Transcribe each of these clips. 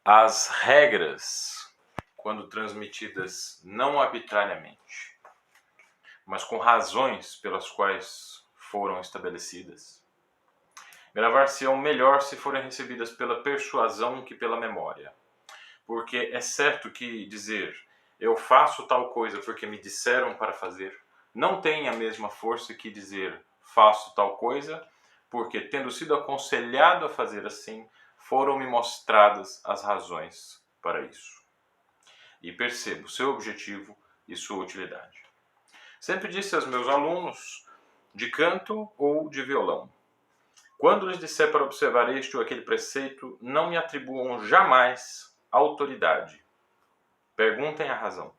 As regras, quando transmitidas não arbitrariamente, mas com razões pelas quais foram estabelecidas, gravar-se-ão melhor se forem recebidas pela persuasão que pela memória. Porque é certo que dizer eu faço tal coisa porque me disseram para fazer não tem a mesma força que dizer faço tal coisa porque, tendo sido aconselhado a fazer assim, foram-me mostradas as razões para isso. E percebo seu objetivo e sua utilidade. Sempre disse aos meus alunos de canto ou de violão: quando lhes disser para observar este ou aquele preceito, não me atribuam jamais autoridade. Perguntem a razão.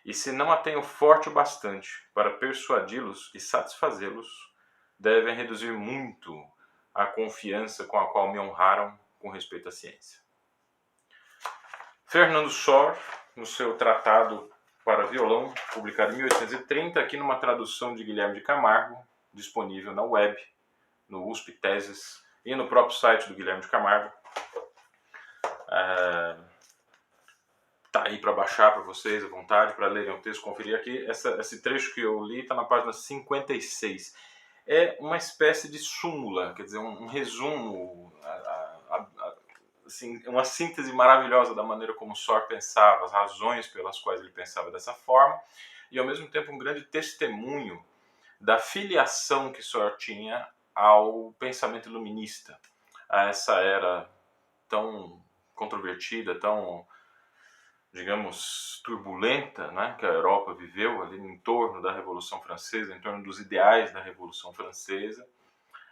E se não a tenho forte o bastante para persuadi-los e satisfazê-los, devem reduzir muito a confiança com a qual me honraram com respeito à ciência. Fernando Sor, no seu tratado para violão, publicado em 1830, aqui numa tradução de Guilherme de Camargo, disponível na web, no USP Teses e no próprio site do Guilherme de Camargo. Tá aí para baixar para vocês à vontade, para lerem o texto, conferir aqui. Esse trecho que eu li está na página 56. É uma espécie de súmula, quer dizer, um resumo, assim, uma síntese maravilhosa da maneira como Sor pensava, as razões pelas quais ele pensava dessa forma, e ao mesmo tempo um grande testemunho da filiação que Sor tinha ao pensamento iluminista, a essa era tão controvertida, tão, digamos, turbulenta, né, que a Europa viveu ali em torno da Revolução Francesa, em torno dos ideais da Revolução Francesa.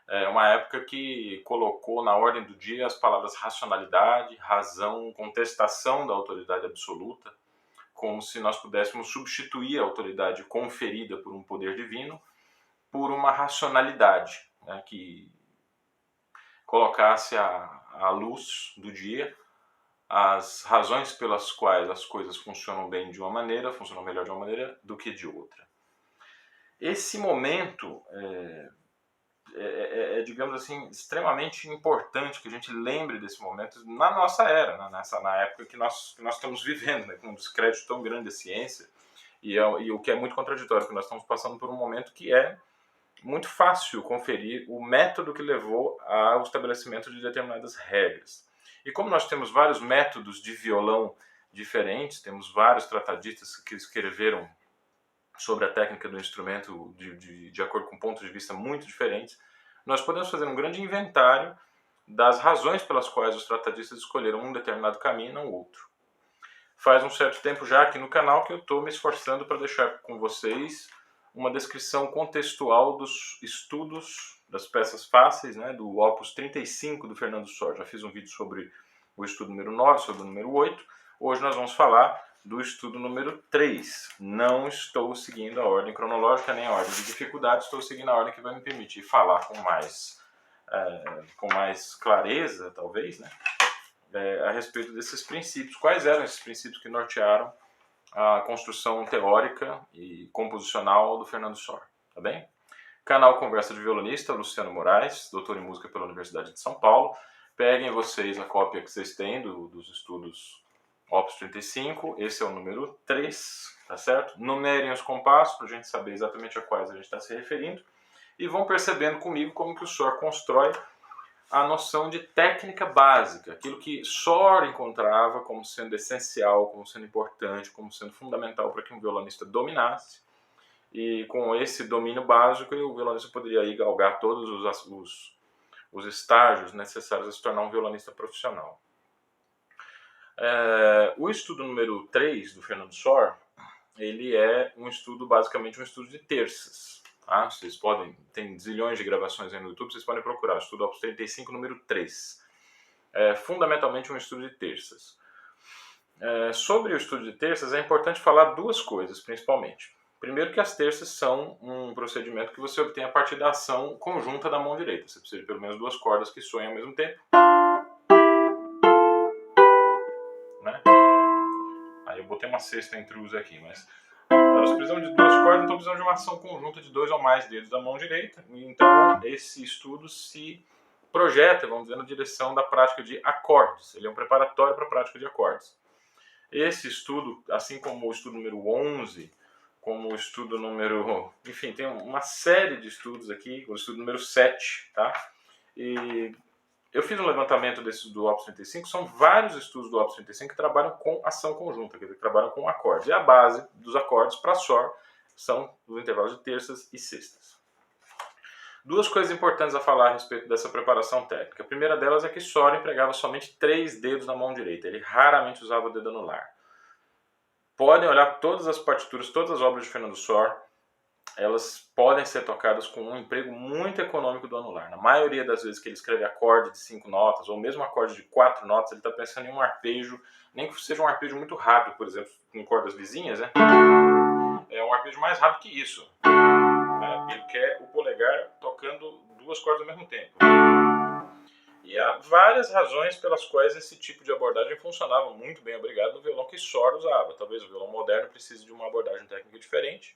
É uma época que colocou na ordem do dia as palavras racionalidade, razão, contestação da autoridade absoluta, como se nós pudéssemos substituir a autoridade conferida por um poder divino por uma racionalidade, né, que colocasse à luz do dia as razões pelas quais as coisas funcionam bem de uma maneira, funcionam melhor de uma maneira do que de outra. Esse momento digamos assim, extremamente importante que a gente lembre desse momento na nossa era, na época que nós estamos vivendo, né, com um descrédito tão grande da ciência, e o que é muito contraditório, que nós estamos passando por um momento que é muito fácil conferir o método que levou ao estabelecimento de determinadas regras. E como nós temos vários métodos de violão diferentes, temos vários tratadistas que escreveram sobre a técnica do instrumento de acordo com pontos de vista muito diferentes, nós podemos fazer um grande inventário das razões pelas quais os tratadistas escolheram um determinado caminho e não outro. Faz um certo tempo já aqui no canal que eu estou me esforçando para deixar com vocês uma descrição contextual dos estudos das peças fáceis, né, do Opus 35 do Fernando Sor. Já fiz um vídeo sobre o estudo número 9, sobre o número 8. Hoje nós vamos falar do estudo número 3. Não estou seguindo a ordem cronológica nem a ordem de dificuldade, estou seguindo a ordem que vai me permitir falar com mais clareza, talvez, né, a respeito desses princípios. Quais eram esses princípios que nortearam a construção teórica e composicional do Fernando Sor, tá bem? Canal Conversa de Violonista, Luciano Moraes, doutor em música pela Universidade de São Paulo. Peguem vocês a cópia que vocês têm dos estudos Opus 35, esse é o número 3, tá certo? Numerem os compassos para a gente saber exatamente a quais a gente está se referindo e vão percebendo comigo como que o Sor constrói a noção de técnica básica, aquilo que Sor encontrava como sendo essencial, como sendo importante, como sendo fundamental para que um violonista dominasse. E com esse domínio básico, o violonista poderia aí galgar todos os estágios necessários a se tornar um violonista profissional. O estudo número 3 do Fernando Sor, ele é basicamente um estudo de terças. Tá? Vocês podem, tem zilhões de gravações aí no YouTube, vocês podem procurar, estudo Opus 35, número 3. É fundamentalmente um estudo de terças. Sobre o estudo de terças, é importante falar duas coisas, principalmente. Primeiro, que as terças são um procedimento que você obtém a partir da ação conjunta da mão direita. Você precisa de pelo menos duas cordas que soem ao mesmo tempo. Né? Aí eu botei uma sexta intrusa aqui, mas nós precisamos de duas cordas, então precisamos de uma ação conjunta de dois ou mais dedos da mão direita. Então esse estudo se projeta, vamos dizer, na direção da prática de acordes. Ele é um preparatório para a prática de acordes. Esse estudo, assim como o estudo número 11, como o estudo número... Enfim, tem uma série de estudos aqui, o estudo número 7, tá? E eu fiz um levantamento desses do Opus 35, são vários estudos do Opus 35 que trabalham com ação conjunta, quer dizer, que trabalham com acordes. E a base dos acordes para SOR são os intervalos de terças e sextas. Duas coisas importantes a falar a respeito dessa preparação técnica. A primeira delas é que SOR empregava somente 3 dedos na mão direita, ele raramente usava o dedo anular. Podem olhar todas as partituras, todas as obras de Fernando Sor, elas podem ser tocadas com um emprego muito econômico do anular. Na maioria das vezes que ele escreve acorde de 5 notas, ou mesmo acorde de 4 notas, ele está pensando em um arpejo, nem que seja um arpejo muito rápido, por exemplo, com cordas vizinhas, né? É um arpejo mais rápido que isso. Ele quer o polegar tocando 2 cordas ao mesmo tempo. E há várias razões pelas quais esse tipo de abordagem funcionava muito bem, obrigado, no violão que Sor usava. Talvez o violão moderno precise de uma abordagem técnica diferente,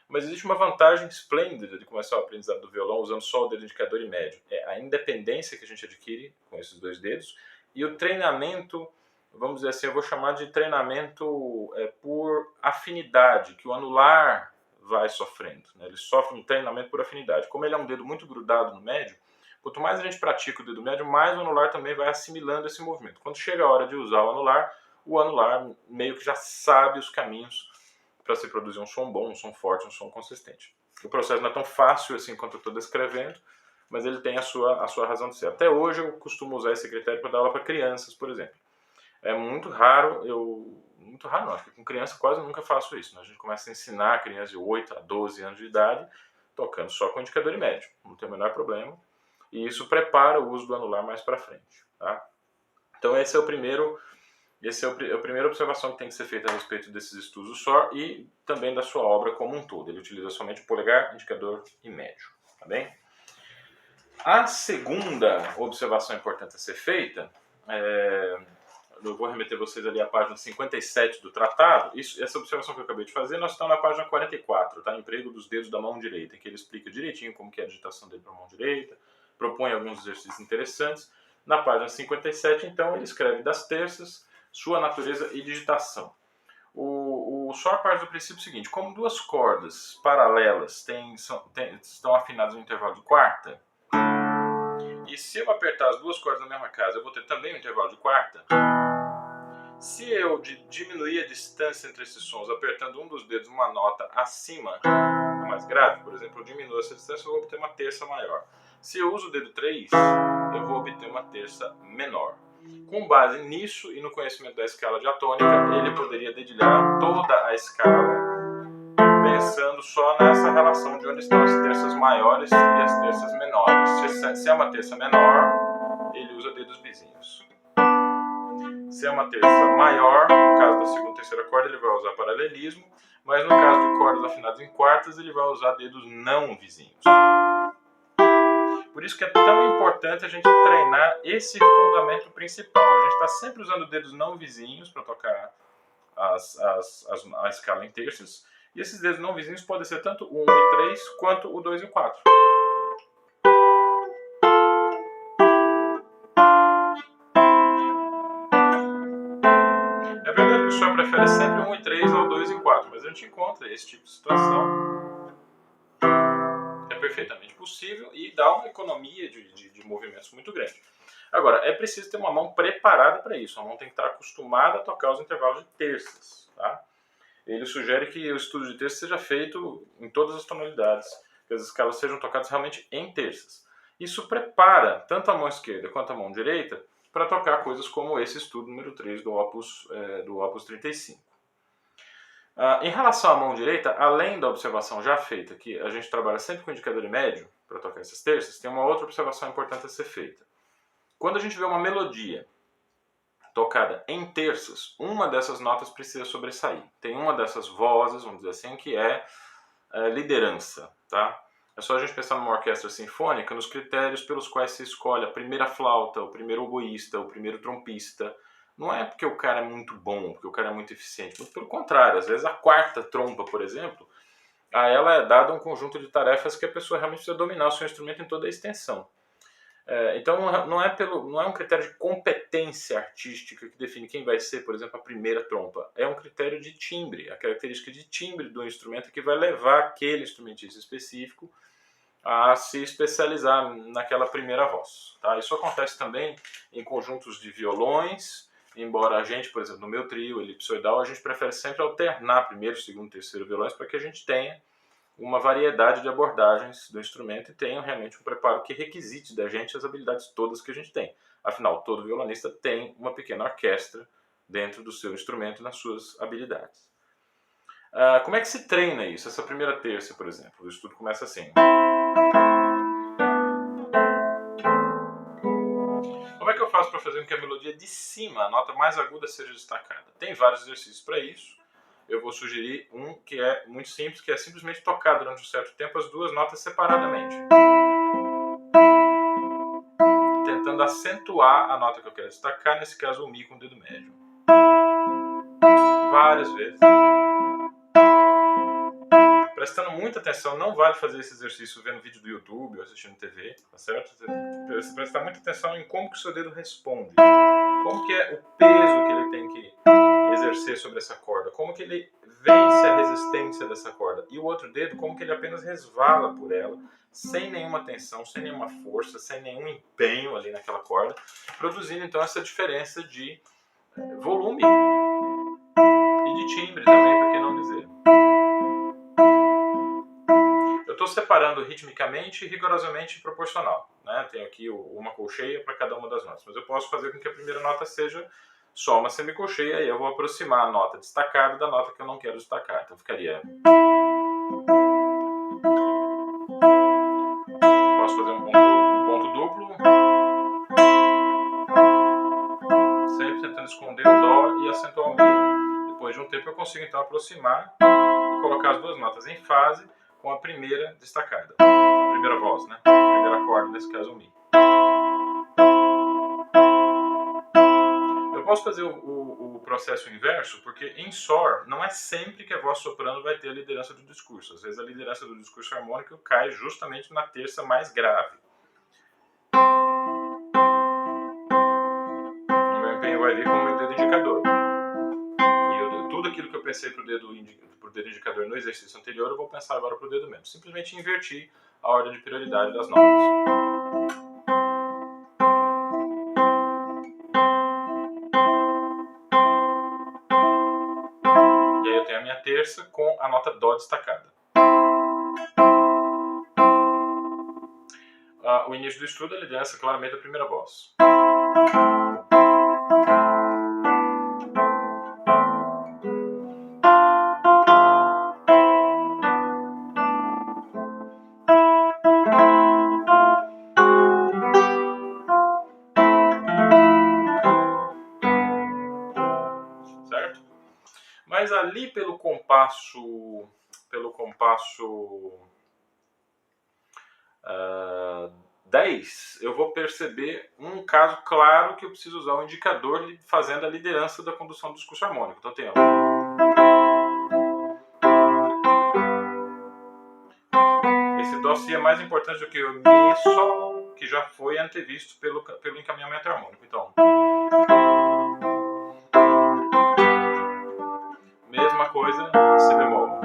mas existe uma vantagem esplêndida de começar o aprendizado do violão usando só o dedo indicador e médio. É a independência que a gente adquire com esses 2 dedos e o treinamento, vamos dizer assim, eu vou chamar de treinamento por afinidade, que o anular vai sofrendo, né? Ele sofre um treinamento por afinidade. Como ele é um dedo muito grudado no médio, quanto mais a gente pratica o dedo médio, mais o anular também vai assimilando esse movimento. Quando chega a hora de usar o anular meio que já sabe os caminhos para se produzir um som bom, um som forte, um som consistente. O processo não é tão fácil assim quanto eu estou descrevendo, mas ele tem a sua razão de ser. Até hoje eu costumo usar esse critério para dar aula para crianças, por exemplo. É muito raro, muito raro não, acho que com criança quase nunca faço isso, né? A gente começa a ensinar a criança de 8 a 12 anos de idade, tocando só com indicador e médio, não tem o menor problema. E isso prepara o uso do anular mais para frente, tá? Então essa é a primeira observação que tem que ser feita a respeito desses estudos do Sor e também da sua obra como um todo. Ele utiliza somente o polegar, indicador e médio, tá bem? A segunda observação importante a ser feita, eu vou remeter vocês ali à página 57 do tratado. Essa observação que eu acabei de fazer, nós estamos na página 44, tá? Emprego dos dedos da mão direita, que ele explica direitinho como que é a digitação dele para a mão direita, propõe alguns exercícios interessantes. Na página 57, então, ele escreve das terças, sua natureza e digitação. O Sor parte do princípio seguinte: como 2 cordas paralelas estão afinadas no intervalo de quarta, e se eu apertar as 2 cordas na mesma casa, eu vou ter também um intervalo de quarta. Se eu diminuir a distância entre esses sons apertando um dos dedos uma nota acima, mais grave, por exemplo, eu diminuo essa distância, eu vou obter uma terça maior. Se eu uso o dedo 3, eu vou obter uma terça menor. Com base nisso e no conhecimento da escala diatônica, ele poderia dedilhar toda a escala pensando só nessa relação de onde estão as terças maiores e as terças menores. Se é uma terça menor, ele usa dedos vizinhos. Se é uma terça maior, no caso da segunda e terceira corda, ele vai usar paralelismo, mas no caso de cordas afinadas em quartas, ele vai usar dedos não vizinhos. Por isso que é tão importante a gente treinar esse fundamento principal. A gente está sempre usando dedos não vizinhos para tocar a escala em terças, e esses dedos não vizinhos podem ser tanto o 1 e 3 quanto o 2 e o 4. É verdade que o Sor prefere sempre 1 e 3 ao 2 e 4, mas a gente encontra esse tipo de situação. É perfeitamente possível e dá uma economia de movimentos muito grande. Agora, é preciso ter uma mão preparada para isso. A mão tem que estar acostumada a tocar os intervalos de terças, tá? Ele sugere que o estudo de terças seja feito em todas as tonalidades, que as escalas sejam tocadas realmente em terças. Isso prepara tanto a mão esquerda quanto a mão direita para tocar coisas como esse estudo número 3 do Opus 35. Em relação à mão direita, além da observação já feita, que a gente trabalha sempre com indicador e médio para tocar essas terças, tem uma outra observação importante a ser feita. Quando a gente vê uma melodia tocada em terças, uma dessas notas precisa sobressair. Tem uma dessas vozes, vamos dizer assim, que é liderança, tá? É só a gente pensar numa orquestra sinfônica, nos critérios pelos quais se escolhe a primeira flauta, o primeiro oboísta, o primeiro trompista. Não é porque o cara é muito bom, porque o cara é muito eficiente, muito pelo contrário. Às vezes a quarta trompa, por exemplo, a ela é dado um conjunto de tarefas que a pessoa realmente precisa dominar o seu instrumento em toda a extensão. Então não é um critério de competência artística que define quem vai ser, por exemplo, a primeira trompa. É um critério de timbre, a característica de timbre do instrumento que vai levar aquele instrumentista específico a se especializar naquela primeira voz. Tá? Isso acontece também em conjuntos de violões, embora a gente, por exemplo, no meu trio elipsoidal, a gente prefere sempre alternar primeiro, segundo, terceiro violões para que a gente tenha uma variedade de abordagens do instrumento e tenha realmente um preparo que requisite da gente as habilidades todas que a gente tem. Afinal, todo violonista tem uma pequena orquestra dentro do seu instrumento e nas suas habilidades. Como é que se treina isso? Essa primeira terça, por exemplo, o estudo começa assim. Como é que eu faço para fazer com que a melodia de cima, a nota mais aguda, seja destacada? Tem vários exercícios para isso. Eu vou sugerir um que é muito simples, que é simplesmente tocar durante um certo tempo as duas notas separadamente, tentando acentuar a nota que eu quero destacar, nesse caso o Mi com o dedo médio. Várias vezes. Prestando muita atenção, não vale fazer esse exercício vendo vídeo do YouTube ou assistindo TV, tá certo? Você tem que prestar muita atenção em como que o seu dedo responde, como que é o peso que ele tem que exercer sobre essa corda, como que ele vence a resistência dessa corda, e o outro dedo, como que ele apenas resvala por ela, sem nenhuma tensão, sem nenhuma força, sem nenhum empenho ali naquela corda, produzindo então essa diferença de volume e de timbre também, por que não dizer. Eu estou separando ritmicamente e rigorosamente proporcional, né? Tenho aqui uma colcheia para cada uma das notas, mas eu posso fazer com que a primeira nota seja só uma semicolcheia e eu vou aproximar a nota destacada da nota que eu não quero destacar. Então ficaria... Posso fazer um ponto duplo, sempre tentando esconder o Dó e acentuar o Mi. Depois de um tempo eu consigo então aproximar e colocar as duas notas em fase com a primeira destacada. A primeira voz, né? A primeira corda, nesse caso o Mi. Eu posso fazer o processo inverso, porque em Sol não é sempre que a voz soprano vai ter a liderança do discurso. Às vezes a liderança do discurso harmônico cai justamente na terça mais grave. O meu empenho vai vir com o meu dedo indicador. E tudo aquilo que eu pensei para o dedo indicador no exercício anterior, eu vou pensar agora para o dedo médio. Simplesmente inverti a ordem de prioridade das notas. E aí eu tenho a minha terça com a nota Dó destacada. O início do estudo, a liderança claramente da primeira voz. Certo? Mas ali pelo compasso 10, eu vou perceber um caso claro que eu preciso usar o indicador fazendo a liderança da condução do discurso harmônico. Então tem esse Dó Si é mais importante do que o Mi Sol, que já foi antevisto pelo encaminhamento harmônico. Então, mesma coisa, Si bemol.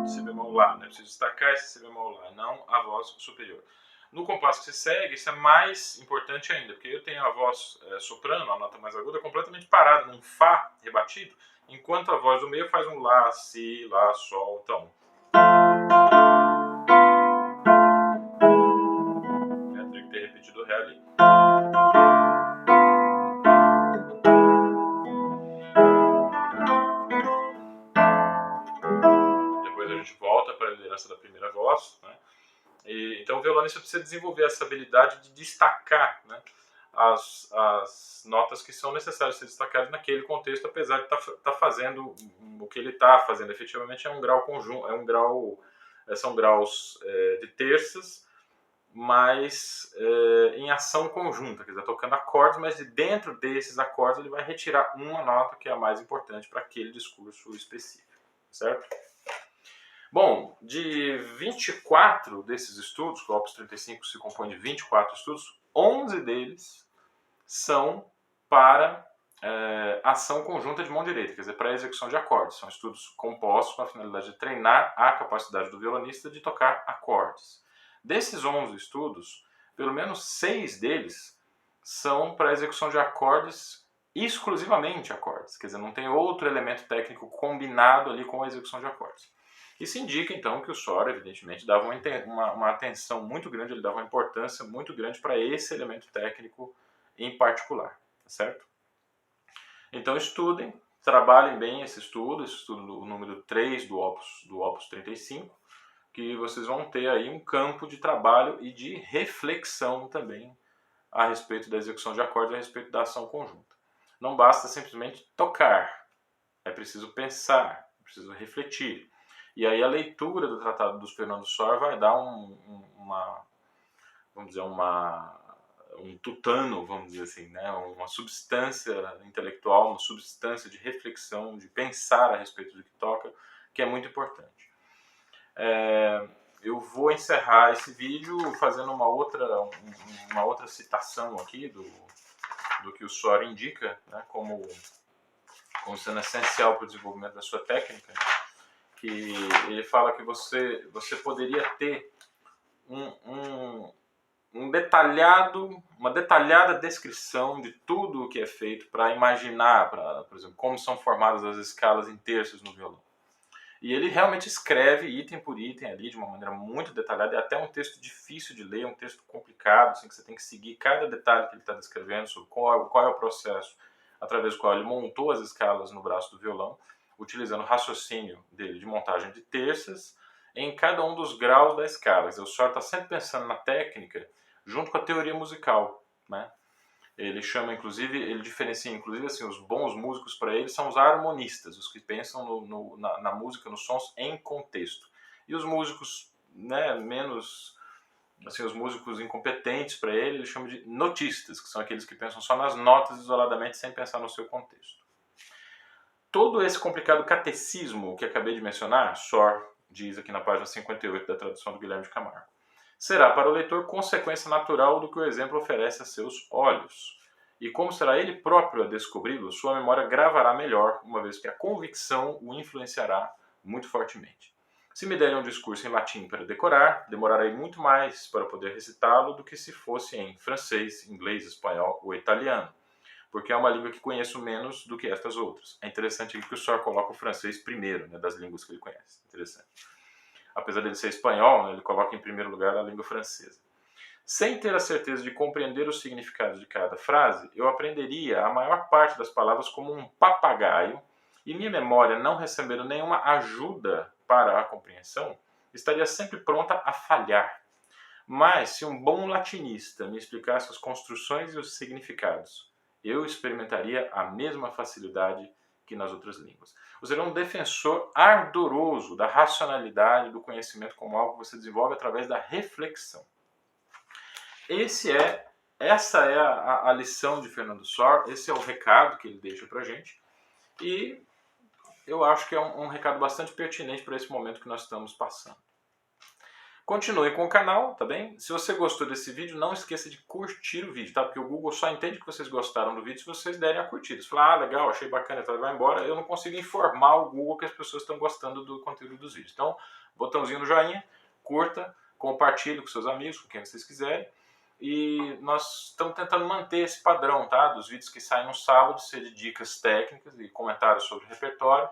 Si bemol Lá, né? Preciso destacar esse Si bemol Lá, não a voz superior. No compasso que se segue, isso é mais importante ainda, porque eu tenho a voz soprano, a nota mais aguda, completamente parada num Fá rebatido, enquanto a voz do meio faz um Lá, Si, Lá, Sol. Então, eu teria que ter repetido o Ré ali. Depois a gente volta para a liderança da primeira voz, né? Então o violonista precisa desenvolver essa habilidade de destacar, né, as notas que são necessárias ser destacadas naquele contexto, apesar de estar fazendo o que ele está fazendo efetivamente é um grau conjunto, são graus de terças, mas em ação conjunta, quer dizer, tocando acordes, mas de dentro desses acordes ele vai retirar uma nota que é a mais importante para aquele discurso específico, certo? Bom, de 24 desses estudos, o Opus 35 se compõe de 24 estudos, 11 deles são para ação conjunta de mão direita, quer dizer, para execução de acordes. São estudos compostos com a finalidade de treinar a capacidade do violonista de tocar acordes. Desses 11 estudos, pelo menos 6 deles são para execução de acordes, exclusivamente acordes, quer dizer, não tem outro elemento técnico combinado ali com a execução de acordes. Isso indica, então, que o Sor, evidentemente, dava uma atenção muito grande, ele dava uma importância muito grande para esse elemento técnico em particular, certo? Então, estudem, trabalhem bem esse estudo o número 3 do Opus 35, que vocês vão ter aí um campo de trabalho e de reflexão também a respeito da execução de acordes, a respeito da ação conjunta. Não basta simplesmente tocar, é preciso pensar, é preciso refletir. E aí a leitura do Tratado dos Fernando Sor vai dar um tutano, vamos dizer assim, né? Uma substância intelectual, uma substância de reflexão, de pensar a respeito do que toca, que é muito importante. Eu vou encerrar esse vídeo fazendo uma outra citação aqui do que o Sor indica, né? como sendo essencial para o desenvolvimento da sua técnica, que ele fala que você poderia ter uma detalhada descrição de tudo o que é feito para imaginar, por exemplo, como são formadas as escalas em terços no violão. E ele realmente escreve item por item ali de uma maneira muito detalhada, é até um texto difícil de ler, um texto complicado, assim, que você tem que seguir cada detalhe que ele está descrevendo sobre qual é o processo através do qual ele montou as escalas no braço do violão, utilizando o raciocínio dele de montagem de terças em cada um dos graus da escala. O Sor está sempre pensando na técnica junto com a teoria musical, né? Ele diferencia inclusive assim, os bons músicos para ele são os harmonistas, os que pensam na música, nos sons em contexto. E os músicos, né, menos assim, os músicos incompetentes para ele chama de notistas, que são aqueles que pensam só nas notas isoladamente sem pensar no seu contexto. Todo esse complicado catecismo que acabei de mencionar, Sor diz aqui na página 58 da tradução do Guilherme de Camargo, será para o leitor consequência natural do que o exemplo oferece a seus olhos. E como será ele próprio a descobri-lo, sua memória gravará melhor, uma vez que a convicção o influenciará muito fortemente. Se me derem um discurso em latim para decorar, demorarei muito mais para poder recitá-lo do que se fosse em francês, inglês, espanhol ou italiano, porque é uma língua que conheço menos do que estas outras. É interessante que o Sor coloca o francês primeiro, né, das línguas que ele conhece. Interessante. Apesar dele ser espanhol, né, ele coloca em primeiro lugar a língua francesa. Sem ter a certeza de compreender o significado de cada frase, eu aprenderia a maior parte das palavras como um papagaio, e minha memória, não recebendo nenhuma ajuda para a compreensão, estaria sempre pronta a falhar. Mas se um bom latinista me explicasse as construções e os significados, eu experimentaria a mesma facilidade que nas outras línguas. Você é um defensor ardoroso da racionalidade do conhecimento como algo que você desenvolve através da reflexão. Essa é a lição de Fernando Sor, esse é o recado que ele deixa pra gente, e eu acho que é um recado bastante pertinente para esse momento que nós estamos passando. Continue com o canal, tá bem? Se você gostou desse vídeo, não esqueça de curtir o vídeo, tá? Porque o Google só entende que vocês gostaram do vídeo se vocês derem a curtida. Se falar, legal, achei bacana, então vai embora, eu não consigo informar o Google que as pessoas estão gostando do conteúdo dos vídeos. Então, botãozinho no joinha, curta, compartilhe com seus amigos, com quem vocês quiserem. E nós estamos tentando manter esse padrão, tá? Dos vídeos que saem no sábado, ser de dicas técnicas e comentários sobre o repertório.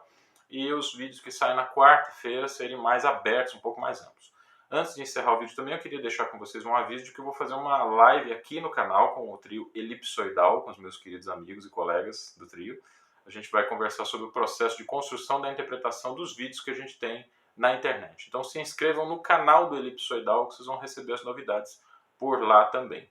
E os vídeos que saem na quarta-feira serem mais abertos, um pouco mais amplos. Antes de encerrar o vídeo também, eu queria deixar com vocês um aviso de que eu vou fazer uma live aqui no canal com o trio Elipsoidal, com os meus queridos amigos e colegas do trio. A gente vai conversar sobre o processo de construção da interpretação dos vídeos que a gente tem na internet. Então se inscrevam no canal do Elipsoidal que vocês vão receber as novidades por lá também.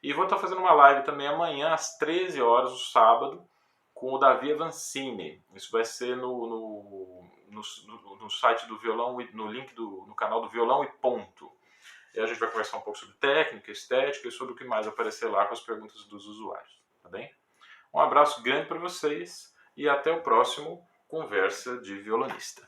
E vou estar fazendo uma live também amanhã às 13 horas, no sábado, com o Davi Avancini. Isso vai ser no site do Violão, no link no canal do Violão e Ponto. E a gente vai conversar um pouco sobre técnica, estética e sobre o que mais aparecer lá com as perguntas dos usuários. Tá bem? Um abraço grande para vocês e até o próximo Conversa de Violonista.